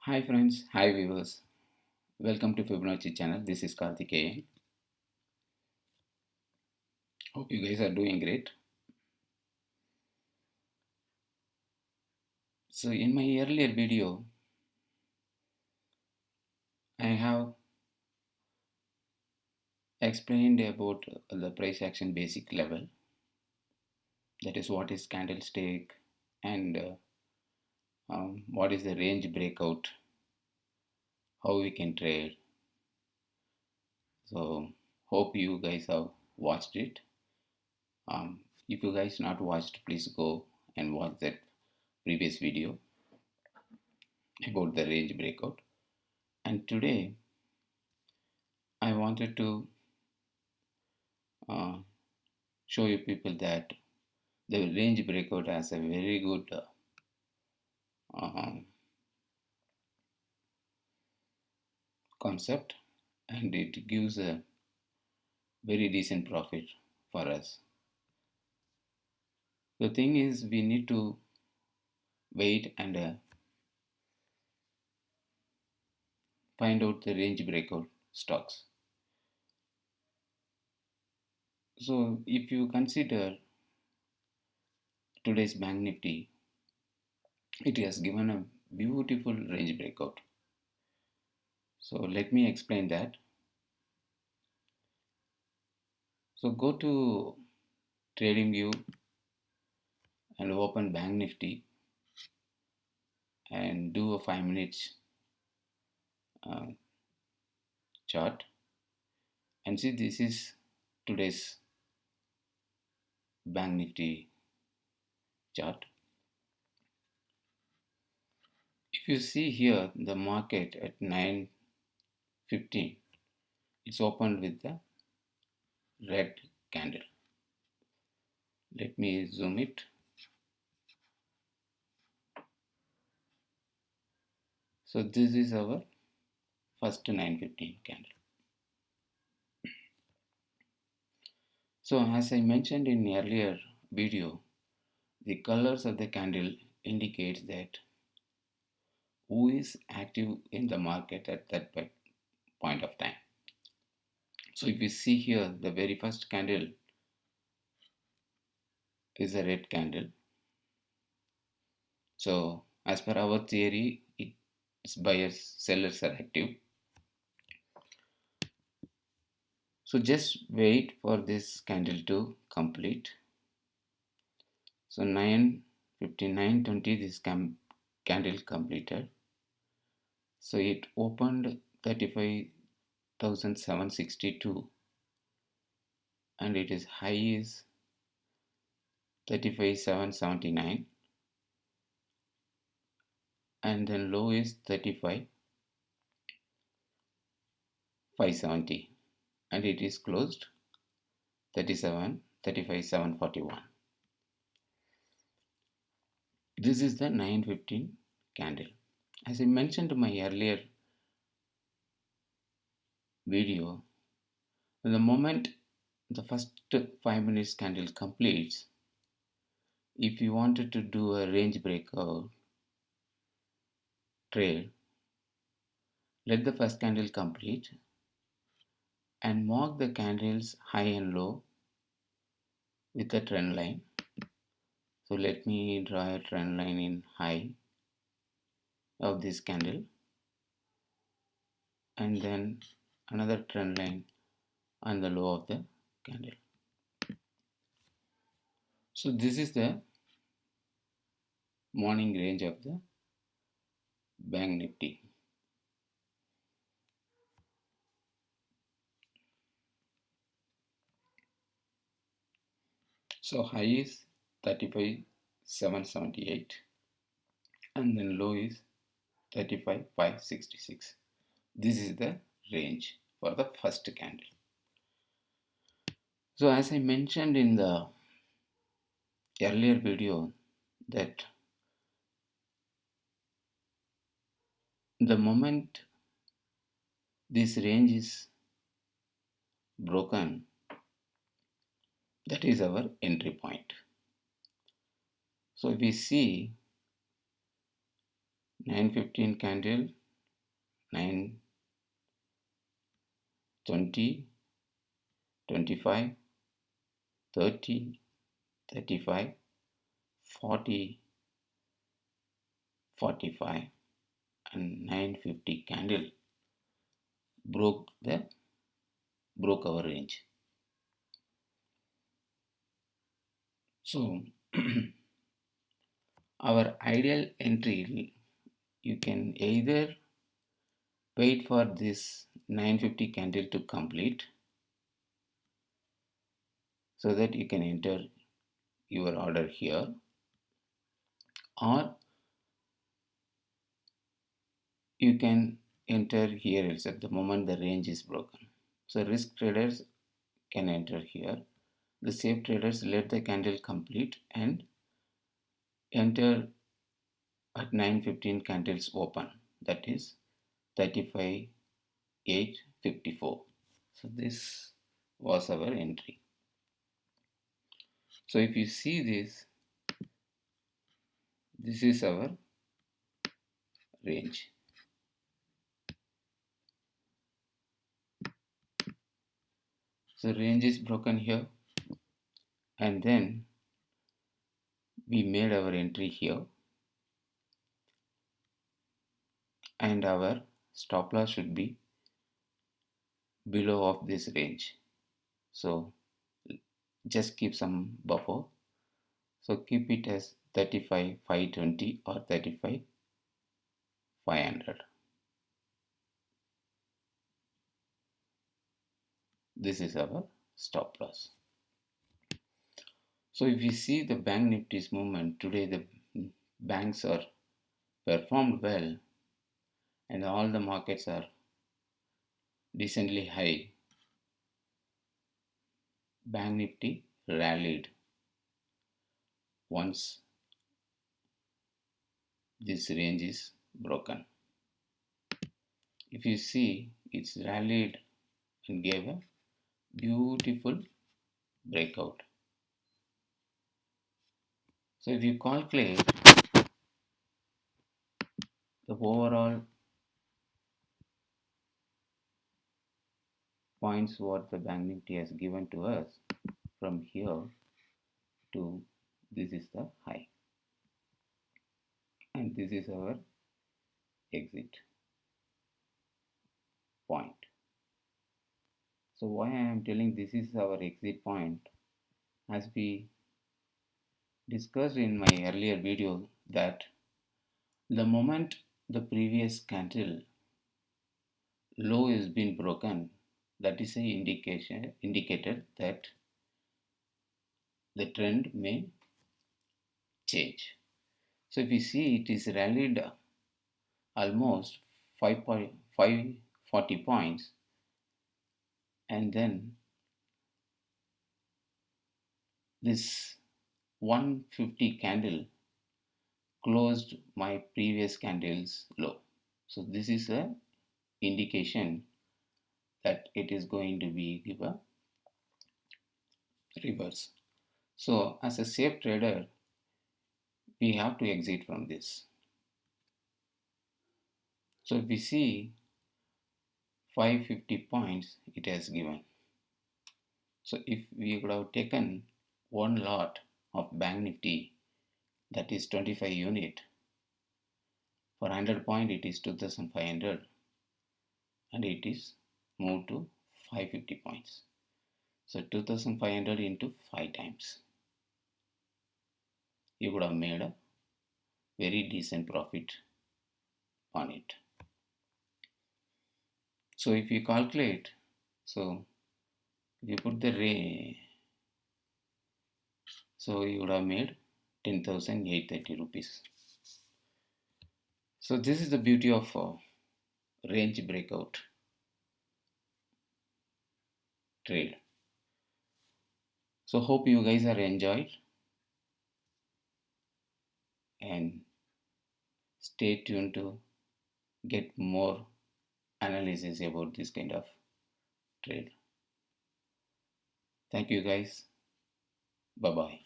Hi friends, hi viewers. Welcome to Fibonacci channel. This is Karthikeyan. Hope you guys are doing great. So in my earlier video, I have explained about the price action basic level. That is what is candlestick and what is the range breakout, how we can trade. So hope you guys have watched it. If you guys not watched, please go and watch that previous video about the range breakout. And today I wanted to uh, show you people that the range breakout has a very good uh, concept, and it gives a very decent profit for us. The thing is, we need to wait and find out the range breakout stocks. So if you consider today's bank nifty, it has given a beautiful range breakout. So let me explain that. So go to Tradingview and open bank nifty and do a 5 minutes uh, chart, and see, this is today's bank nifty chart. If you see here the market at 9:15, it's opened with the red candle. Let me zoom it. So this is our first 9:15 candle. So as I mentioned in earlier video, the colors of the candle indicates that who is active in the market at that point of time. So if you see here, the very first candle is a red candle. So as per our theory, it's buyers, sellers are active. So just wait for this candle to complete. So 9:59:20, this candle completed. So it opened 35,762 and its high is 35,779 and then low is 35,570 and it is closed 35,741. This is the 9:15 candle. As I mentioned in my earlier video, the moment the first 5 minutes candle completes, if you wanted to do a range breakout trade, let the first candle complete and mark the candles high and low with a trend line. So let me draw a trend line in high of this candle and then another trend line on the low of the candle. So this is the morning range of the bank nifty. So high is 35,778 and then low is 35,566. This is the range for the first candle. So as I mentioned in the earlier video, that the moment this range is broken, that is our entry point. So if we see 9:15 candle, 9:20, 25, 30, 35, 40, 45 and 9:50 candle broke our range. So our ideal entry, you can either wait for this 9:50 candle to complete so that you can enter your order here, or you can enter here itself the moment the range is broken. So risk traders can enter here. The safe traders let the candle complete and enter at 9:15 candles open, that is 35,854. So this was our entry. So if you see this is our range. So range is broken here, and then we made our entry here, and our stop loss should be below of this range. So just keep some buffer. So keep it as 35,520 or 35,500. This is our stop loss. So if you see the bank Nifty's movement today, the banks are performed well and all the markets are decently high. Bank Nifty rallied once this range is broken. If you see, it's rallied and gave a beautiful breakout. So if you calculate the overall points what the bank Nifty has given to us from here to this is the high, and this is our exit point. So why I am telling this is our exit point, as we discussed in my earlier video, that the moment the previous candle low has been broken, that is a indicator that the trend may change. So if you see, it is rallied almost 540 points, and then this 150 candle closed my previous candle's low. So this is a indication that it is going to be give a reverse. So as a safe trader, we have to exit from this. So if we see 550 points it has given. So if we would have taken one lot of Bank Nifty, that is 25 unit, for 100 point it is 2500, and it is moved to 550 points. So 2500 into 5 times, you would have made a very decent profit on it. So if you calculate, so if you put the ray, so you would have made 10,830 rupees. So this is the beauty of range breakout trade. So hope you guys are enjoyed, and stay tuned to get more analysis about this kind of trade. Thank you guys. Bye bye.